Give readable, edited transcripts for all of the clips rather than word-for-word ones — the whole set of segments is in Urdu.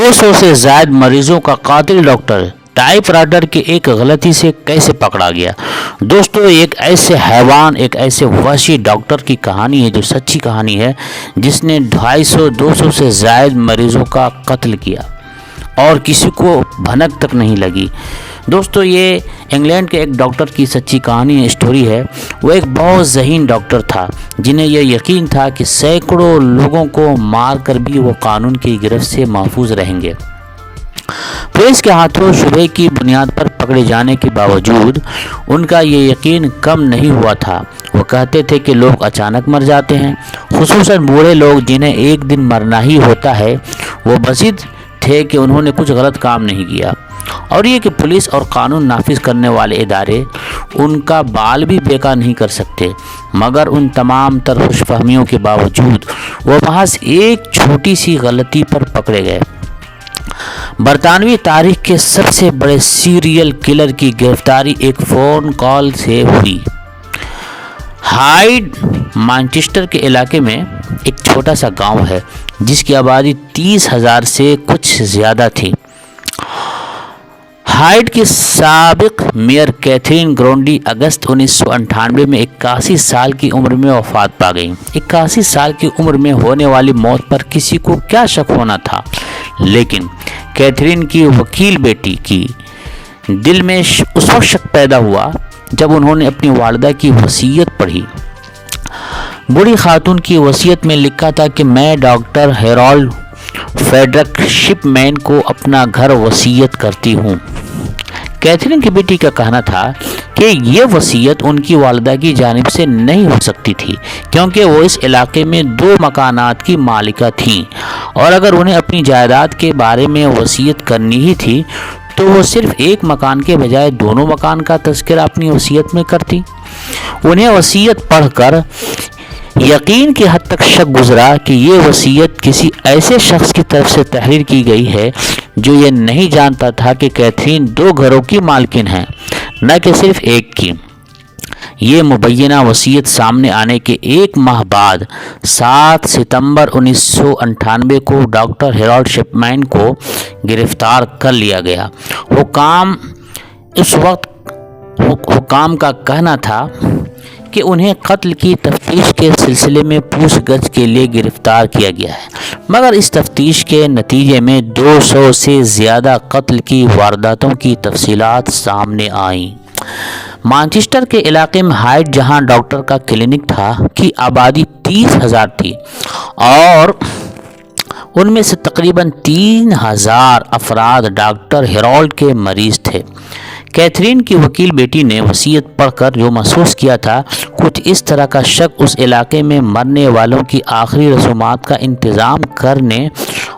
200 سے زائد مریضوں کا قاتل ڈاکٹر ٹائپ رائٹر کے ایک غلطی سے کیسے پکڑا گیا؟ دوستو، ایک ایسے حیوان، ایک ایسے وحشی ڈاکٹر کی کہانی ہے جو سچی کہانی ہے، جس نے 250 سے زائد مریضوں کا قتل کیا اور کسی کو بھنک تک نہیں لگی۔ دوستو، یہ انگلینڈ کے ایک ڈاکٹر کی سچی کہانی اسٹوری ہے۔ وہ ایک بہت ذہین ڈاکٹر تھا جنہیں یہ یقین تھا کہ سینکڑوں لوگوں کو مار کر بھی وہ قانون کی گرفت سے محفوظ رہیں گے۔ پولیس کے ہاتھوں شبہ کی بنیاد پر پکڑے جانے کے باوجود ان کا یہ یقین کم نہیں ہوا تھا۔ وہ کہتے تھے کہ لوگ اچانک مر جاتے ہیں، خصوصاً بوڑھے لوگ جنہیں ایک دن مرنا ہی ہوتا ہے۔ وہ بضد تھے کہ انہوں نے کچھ غلط کام نہیں کیا، اور یہ کہ پولیس اور قانون نافذ کرنے والے ادارے ان کا بال بھی بیکار نہیں کر سکتے۔ مگر ان تمام تر خوش فہمیوں کے باوجود وہ محض ایک چھوٹی سی غلطی پر پکڑے گئے۔ برطانوی تاریخ کے سب سے بڑے سیریل کلر کی گرفتاری ایک فون کال سے ہوئی۔ ہائیڈ مانچسٹر کے علاقے میں ایک چھوٹا سا گاؤں ہے جس کی آبادی 30,000 سے کچھ زیادہ تھی۔ ہائیڈ کی سابق میئر کیتھرین گرونڈی اگست 1998 میں 81 سال کی عمر میں وفات پا گئی۔ 81 سال کی عمر میں ہونے والی موت پر کسی کو کیا شک ہونا تھا، لیکن کیتھرین کی وکیل بیٹی کی دل میں اس وقت شک پیدا ہوا جب انہوں نے اپنی والدہ کی وصیت پڑھی۔ بوڑھی خاتون کی وصیت میں لکھا تھا کہ میں ڈاکٹر ہیرالڈ فریڈرک شپ مین کو اپنا گھر وصیت کرتی ہوں۔ کیتھرین کی بیٹی کا کہنا تھا کہ یہ وصیت ان کی والدہ کی جانب سے نہیں ہو سکتی تھی، کیونکہ وہ اس علاقے میں 2 مکانات کی مالکہ تھیں، اور اگر انہیں اپنی جائیداد کے بارے میں وصیت کرنی ہی تھی تو وہ صرف ایک مکان کے بجائے دونوں مکان کا تذکرہ اپنی وصیت میں کرتی۔ انہیں وصیت پڑھ کر یقین کی حد تک شک گزرا کہ یہ وصیت کسی ایسے شخص کی طرف سے تحریر کی گئی ہے جو یہ نہیں جانتا تھا کہ کیتھرین 2 گھروں کی مالکن ہیں، نہ کہ صرف ایک کی۔ یہ مبینہ وصیت سامنے آنے کے 1 ماہ بعد 7 ستمبر 1998 کو ڈاکٹر ہیرالڈ شپ مین کو گرفتار کر لیا گیا۔ اس وقت حکام کا کہنا تھا کہ انہیں قتل کی تفتیش کے سلسلے میں پوچھ گچھ کے لیے گرفتار کیا گیا ہے، مگر اس تفتیش کے نتیجے میں 200 سے زیادہ قتل کی وارداتوں کی تفصیلات سامنے آئیں۔ مانچسٹر کے علاقے میں ہائیڈ، جہاں ڈاکٹر کا کلینک تھا، کی آبادی 30,000 تھی، اور ان میں سے تقریباً 3,000 افراد ڈاکٹر ہیرالڈ کے مریض تھے۔ کیتھرین کی وکیل بیٹی نے وصیت پڑھ کر جو محسوس کیا تھا، کچھ اس طرح کا شک اس علاقے میں مرنے والوں کی آخری رسومات کا انتظام کرنے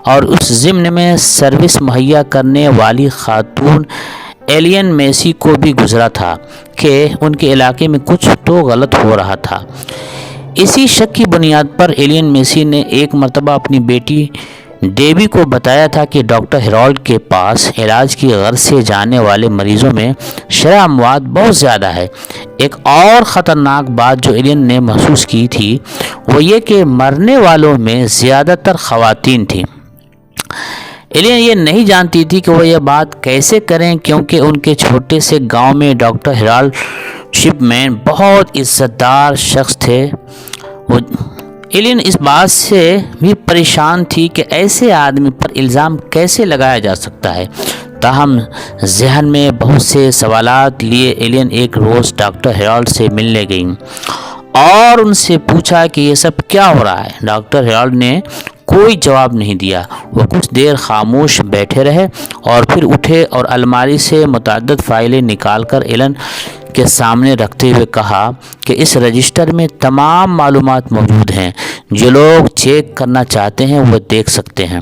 اور اس ضمن میں سروس مہیا کرنے والی خاتون ایلین میسی کو بھی گزرا تھا کہ ان کے علاقے میں کچھ تو غلط ہو رہا تھا۔ اسی شک کی بنیاد پر ایلین میسی نے ایک مرتبہ اپنی بیٹی ڈیبی کو بتایا تھا کہ ڈاکٹر ہیرالڈ کے پاس علاج کی غرض سے جانے والے مریضوں میں شرح اموات بہت زیادہ ہے۔ ایک اور خطرناک بات جو ایلین نے محسوس کی تھی وہ یہ کہ مرنے والوں میں زیادہ تر خواتین تھیں۔ ایلین یہ نہیں جانتی تھی کہ وہ یہ بات کیسے کریں، کیونکہ ان کے چھوٹے سے گاؤں میں ڈاکٹر ہیرالڈ شپ مین بہت عزت دار شخص تھے۔ ایلین اس بات سے بھی پریشان تھی کہ ایسے آدمی پر الزام کیسے لگایا جا سکتا ہے۔ تاہم ذہن میں بہت سے سوالات لیے ایلین ایک روز ڈاکٹر ہیرالڈ سے ملنے گئیں اور ان سے پوچھا کہ یہ سب کیا ہو رہا ہے۔ ڈاکٹر ہیرالڈ نے کوئی جواب نہیں دیا۔ وہ کچھ دیر خاموش بیٹھے رہے اور پھر اٹھے اور الماری سے متعدد فائلیں نکال کر ایلن کے سامنے رکھتے ہوئے کہا کہ اس رجسٹر میں تمام معلومات موجود ہیں، جو لوگ چیک کرنا چاہتے ہیں وہ دیکھ سکتے ہیں۔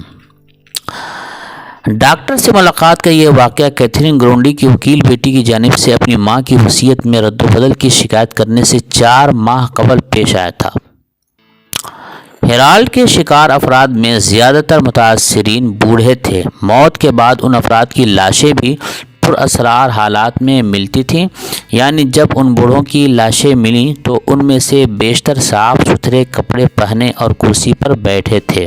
ڈاکٹر سے ملاقات کا یہ واقعہ کیتھرین گرونڈی کی وکیل بیٹی کی جانب سے اپنی ماں کی وصیت میں رد و بدل کی شکایت کرنے سے 4 ماہ قبل پیش آیا تھا۔ ہیرالڈ کے شکار افراد میں زیادہ تر متاثرین بوڑھے تھے۔ موت کے بعد ان افراد کی لاشیں بھی پراسرار حالات میں ملتی تھیں، یعنی جب ان بوڑھوں کی لاشیں ملیں تو ان میں سے بیشتر صاف ستھرے کپڑے پہنے اور کرسی پر بیٹھے تھے۔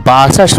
62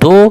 2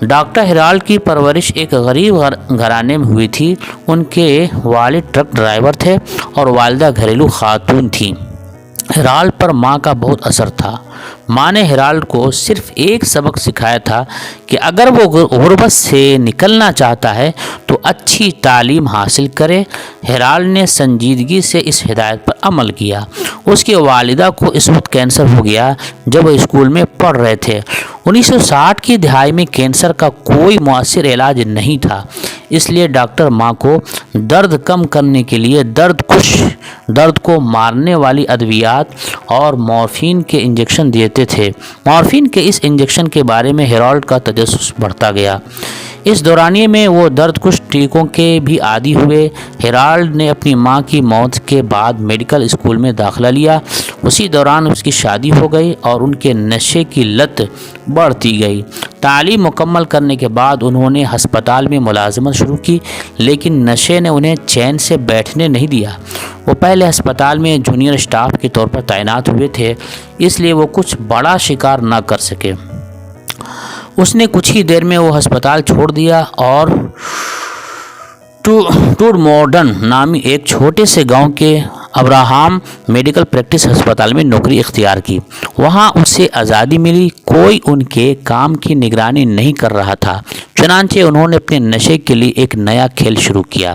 ڈاکٹر ہیرالڈ کی پرورش ایک غریب گھرانے میں ہوئی تھی۔ ان کے والد ٹرک ڈرائیور تھے اور والدہ گھریلو خاتون تھیں۔ ہیرالڈ پر ماں کا بہت اثر تھا۔ ماں نے ہیرالڈ کو صرف ایک سبق سکھایا تھا کہ اگر وہ غربت سے نکلنا چاہتا ہے تو اچھی تعلیم حاصل کرے۔ ہیرالڈ نے سنجیدگی سے اس ہدایت پر عمل کیا۔ اس کی والدہ کو اس وقت کینسر ہو گیا جب وہ اسکول میں پڑھ رہے تھے۔ 1960 کی دہائی میں کینسر کا کوئی مؤثر علاج نہیں تھا، اس لیے ڈاکٹر ماں کو درد کم کرنے کے لیے درد کو مارنے والی ادویات اور مورفین کے انجیکشن دیتے تھے۔ مورفین کے اس انجیکشن کے بارے میں ہیرالڈ کا تجسس بڑھتا گیا۔ اس دورانیے میں وہ درد کش ٹیکوں کے بھی عادی ہوئے۔ ہیرالڈ نے اپنی ماں کی موت کے بعد میڈیکل اسکول میں داخلہ لیا۔ اسی دوران اس کی شادی ہو گئی اور ان کے نشے کی لت بڑھتی گئی۔ تعلیم مکمل کرنے کے بعد انہوں نے ہسپتال میں ملازمت شروع کی، لیکن نشے نے انہیں چین سے بیٹھنے نہیں دیا۔ وہ پہلے ہسپتال میں جونیئر اسٹاف کے طور پر تعینات ہوئے تھے، اس لیے وہ کچھ بڑا شکار نہ کر سکے۔ اس نے کچھ ہی دیر میں وہ ہسپتال چھوڑ دیا اور ٹوڈمورڈن نامی ایک چھوٹے سے گاؤں کے ابراہام میڈیکل پریکٹس ہسپتال میں نوکری اختیار کی۔ وہاں اسے آزادی ملی، کوئی ان کے کام کی نگرانی نہیں کر رہا تھا، چنانچہ انہوں نے اپنے نشے کے لیے ایک نیا کھیل شروع کیا۔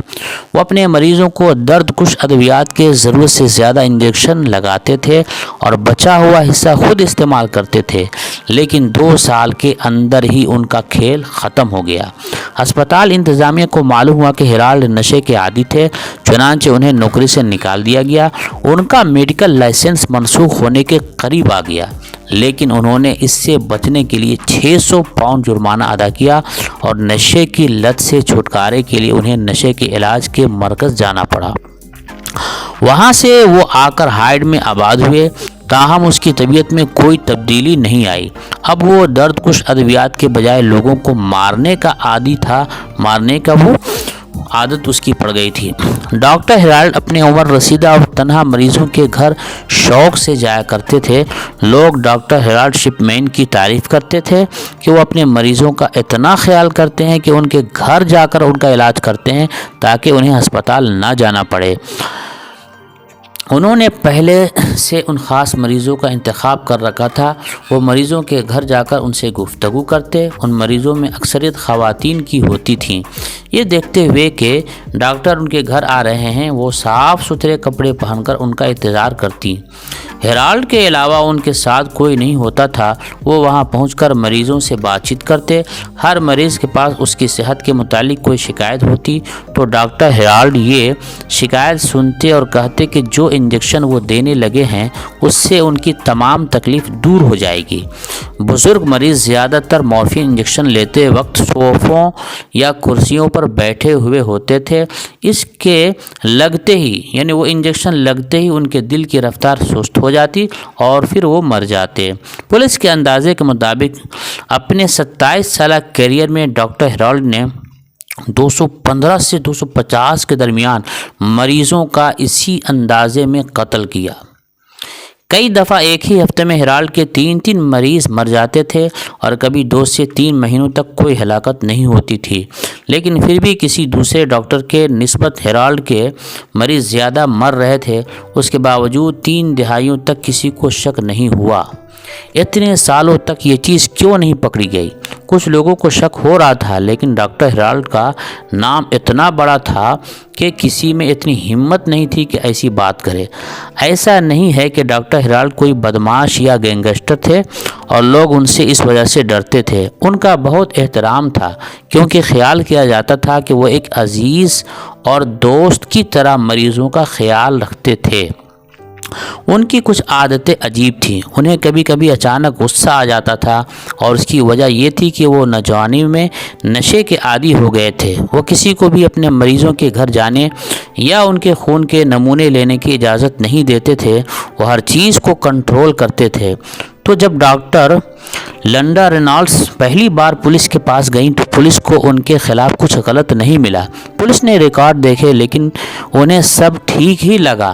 وہ اپنے مریضوں کو درد کش ادویات کے ضرورت سے زیادہ انجیکشن لگاتے تھے اور بچا ہوا حصہ خود استعمال کرتے تھے، لیکن 2 سال کے اندر ہی ان کا کھیل ختم ہو گیا۔ ہسپتال انتظامیہ کو معلوم ہوا کہ ہیرالڈ نشے کے عادی تھے، چنانچہ انہیں نوکری سے نکال دیا گیا۔ ان کا میڈیکل لائسنس منسوخ ہونے کے قریب آ گیا، لیکن انہوں نے اس سے بچنے کے لیے 600 پاؤنڈ جرمانہ ادا کیا اور نشے کی لت سے چھٹکارے کے لیے انہیں نشے کے علاج کے مرکز جانا پڑا۔ وہاں سے وہ آ کر ہائیڈ میں آباد ہوئے، تاہم اس کی طبیعت میں کوئی تبدیلی نہیں آئی۔ اب وہ درد کش ادویات کے بجائے لوگوں کو مارنے کا عادی تھا، مارنے کا وہ عادت اس کی پڑ گئی تھی۔ ڈاکٹر ہیرالڈ اپنے عمر رسیدہ اور تنہا مریضوں کے گھر شوق سے جایا کرتے تھے۔ لوگ ڈاکٹر ہیرالڈ شپمین کی تعریف کرتے تھے کہ وہ اپنے مریضوں کا اتنا خیال کرتے ہیں کہ ان کے گھر جا کر ان کا علاج کرتے ہیں تاکہ انہیں ہسپتال نہ جانا پڑے۔ انہوں نے پہلے سے ان خاص مریضوں کا انتخاب کر رکھا تھا۔ وہ مریضوں کے گھر جا کر ان سے گفتگو کرتے۔ ان مریضوں میں اکثریت خواتین کی ہوتی تھیں۔ یہ دیکھتے ہوئے کہ ڈاکٹر ان کے گھر آ رہے ہیں، وہ صاف ستھرے کپڑے پہن کر ان کا انتظار کرتی۔ ہیرالڈ کے علاوہ ان کے ساتھ کوئی نہیں ہوتا تھا۔ وہ وہاں پہنچ کر مریضوں سے بات چیت کرتے۔ ہر مریض کے پاس اس کی صحت کے متعلق کوئی شکایت ہوتی تو ڈاکٹر ہیرالڈ یہ شکایت سنتے اور کہتے کہ جو انجیکشن وہ دینے لگے ہیں اس سے ان کی تمام تکلیف دور ہو جائے گی۔ بزرگ مریض زیادہ تر مورفین انجیکشن لیتے وقت صوفوں یا کرسیوں پر بیٹھے ہوئے ہوتے تھے۔ اس کے لگتے ہی یعنی وہ انجیکشن لگتے ہی ان کے دل کی رفتار سست ہو جاتی اور پھر وہ مر جاتے۔ پولیس کے اندازے کے مطابق اپنے 27 سالہ کیریئر میں ڈاکٹر ہیرالڈ نے 215 سے 250 کے درمیان مریضوں کا اسی اندازے میں قتل کیا۔ کئی دفعہ ایک ہی ہفتے میں ہیرالڈ کے 3 مریض مر جاتے تھے اور کبھی 2 سے 3 مہینوں تک کوئی ہلاکت نہیں ہوتی تھی، لیکن پھر بھی کسی دوسرے ڈاکٹر کے نسبت ہیرالڈ کے مریض زیادہ مر رہے تھے۔ اس کے باوجود 3 دہائیوں تک کسی کو شک نہیں ہوا۔ اتنے سالوں تک یہ چیز کیوں نہیں پکڑی گئی؟ کچھ لوگوں کو شک ہو رہا تھا، لیکن ڈاکٹر ہیرالڈ کا نام اتنا بڑا تھا کہ کسی میں اتنی ہمت نہیں تھی کہ ایسی بات کرے۔ ایسا نہیں ہے کہ ڈاکٹر ہیرالڈ کوئی بدماش یا گینگسٹر تھے اور لوگ ان سے اس وجہ سے ڈرتے تھے۔ ان کا بہت احترام تھا کیونکہ خیال کیا جاتا تھا کہ وہ ایک عزیز اور دوست کی طرح مریضوں کا خیال رکھتے تھے۔ ان کی کچھ عادتیں عجیب تھیں۔ انہیں کبھی کبھی اچانک غصہ آ جاتا تھا اور اس کی وجہ یہ تھی کہ وہ نوجوانی میں نشے کے عادی ہو گئے تھے۔ وہ کسی کو بھی اپنے مریضوں کے گھر جانے یا ان کے خون کے نمونے لینے کی اجازت نہیں دیتے تھے۔ وہ ہر چیز کو کنٹرول کرتے تھے۔ تو جب ڈاکٹر لنڈا رینالڈس پہلی بار پولیس کے پاس گئیں تو پولیس کو ان کے خلاف کچھ غلط نہیں ملا۔ پولیس نے ریکارڈ دیکھے لیکن انہیں سب ٹھیک ہی لگا۔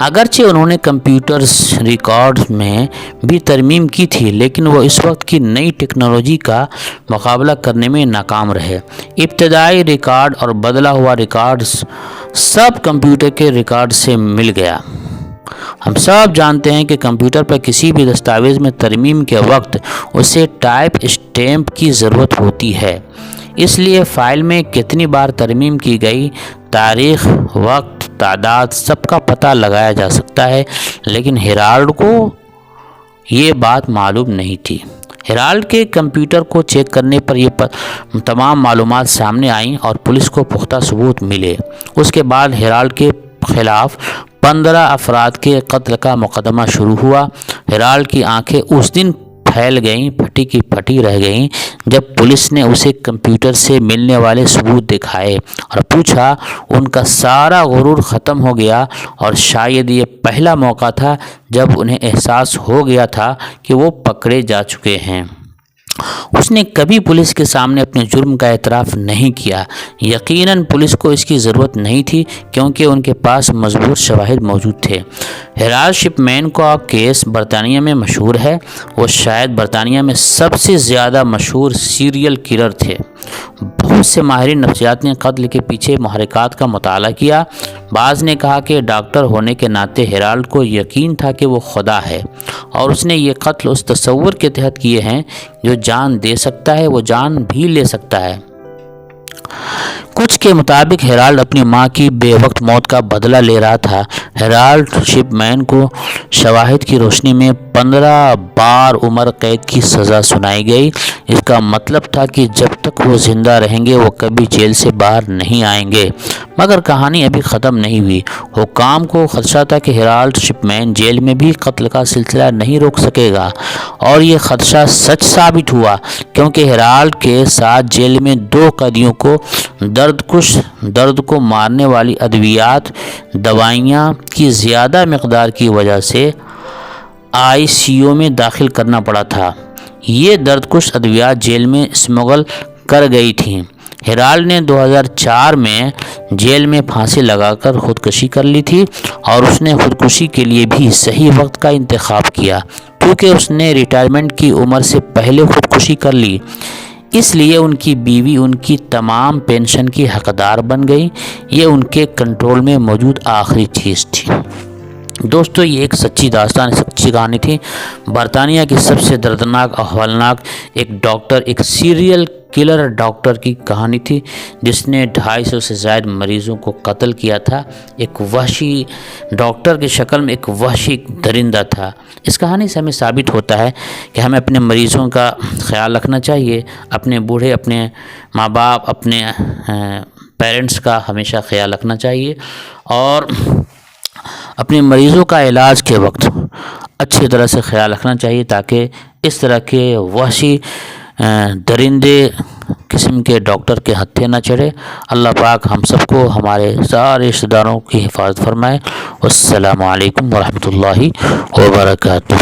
اگرچہ انہوں نے کمپیوٹرز ریکارڈز میں بھی ترمیم کی تھی، لیکن وہ اس وقت کی نئی ٹیکنالوجی کا مقابلہ کرنے میں ناکام رہے۔ ابتدائی ریکارڈ اور بدلا ہوا ریکارڈز سب کمپیوٹر کے ریکارڈ سے مل گیا۔ ہم سب جانتے ہیں کہ کمپیوٹر پر کسی بھی دستاویز میں ترمیم کے وقت اسے ٹائپ اسٹیمپ کی ضرورت ہوتی ہے، اس لیے فائل میں کتنی بار ترمیم کی گئی، تاریخ، وقت، تعداد سب کا پتہ لگایا جا سکتا ہے، لیکن ہیرالڈ کو یہ بات معلوم نہیں تھی۔ ہیرالڈ کے کمپیوٹر کو چیک کرنے پر یہ تمام معلومات سامنے آئیں اور پولیس کو پختہ ثبوت ملے۔ اس کے بعد ہیرالڈ کے خلاف 15 افراد کے قتل کا مقدمہ شروع ہوا۔ ہیرالڈ کی آنکھیں اس دن پھیل گئیں، پھٹی کی پھٹی رہ گئیں، جب پولیس نے اسے کمپیوٹر سے ملنے والے ثبوت دکھائے اور پوچھا۔ ان کا سارا غرور ختم ہو گیا اور شاید یہ پہلا موقع تھا جب انہیں احساس ہو گیا تھا کہ وہ پکڑے جا چکے ہیں۔ اس نے کبھی پولیس کے سامنے اپنے جرم کا اعتراف نہیں کیا۔ یقیناً پولیس کو اس کی ضرورت نہیں تھی، کیونکہ ان کے پاس مضبوط شواہد موجود تھے۔ ہیرالڈ شپ مین کا کیس برطانیہ میں مشہور ہے۔ وہ شاید برطانیہ میں سب سے زیادہ مشہور سیریل کلر تھے۔ بہت سے ماہرین نفسیات نے قتل کے پیچھے محرکات کا مطالعہ کیا۔ بعض نے کہا کہ ڈاکٹر ہونے کے ناطے ہیرالڈ کو یقین تھا کہ وہ خدا ہے، اور اس نے یہ قتل اس تصور کے تحت کیے ہیں جو جان دے سکتا ہے وہ جان بھی لے سکتا ہے۔ کچھ کے مطابق ہیرالڈ اپنی ماں کی بے وقت موت کا بدلہ لے رہا تھا۔ ہیرالڈ شپ مین کو شواہد کی روشنی میں 15 بار عمر قید کی سزا سنائی گئی۔ اس کا مطلب تھا کہ جب تک وہ زندہ رہیں گے وہ کبھی جیل سے باہر نہیں آئیں گے۔ مگر کہانی ابھی ختم نہیں ہوئی۔ حکام کو خدشہ تھا کہ ہیرالڈ شپ مین جیل میں بھی قتل کا سلسلہ نہیں روک سکے گا، اور یہ خدشہ سچ ثابت ہوا، کیونکہ ہیرالڈ کے ساتھ جیل میں 2 قیدیوں کو درد کو مارنے والی ادویات دوائیاں کی زیادہ مقدار کی وجہ سے ICU میں داخل کرنا پڑا تھا۔ یہ دردکش ادویات جیل میں اسمگل کر گئی تھیں۔ ہیرالڈ نے 2004 میں جیل میں پھانسی لگا کر خودکشی کر لی تھی، اور اس نے خودکشی کے لیے بھی صحیح وقت کا انتخاب کیا، کیونکہ اس نے ریٹائرمنٹ کی عمر سے پہلے خودکشی کر لی۔ اس لیے ان کی بیوی ان کی تمام پینشن کی حقدار بن گئی۔ یہ ان کے کنٹرول میں موجود آخری چیز تھی۔ دوستو، یہ ایک سچی داستان، سچی کہانی تھی۔ برطانیہ کی سب سے دردناک اور ہولناک ایک ڈاکٹر، ایک سیریل کلر ڈاکٹر کی کہانی تھی، جس نے 250 سے زائد مریضوں کو قتل کیا تھا۔ ایک وحشی ڈاکٹر کی شکل میں ایک وحشی درندہ تھا۔ اس کہانی سے ہمیں ثابت ہوتا ہے کہ ہمیں اپنے مریضوں کا خیال رکھنا چاہیے، اپنے بوڑھے، اپنے ماں باپ، اپنے پیرنٹس کا ہمیشہ خیال رکھنا چاہیے، اور اپنے مریضوں کا علاج کے وقت اچھی طرح سے خیال رکھنا چاہیے، تاکہ اس طرح کے وحشی درندے قسم کے ڈاکٹر کے ہتھے نہ چڑھے۔ اللہ پاک ہم سب کو، ہمارے سارے رشتہ داروں کی حفاظت فرمائے۔ السلام علیکم ورحمۃ اللہ وبرکاتہ۔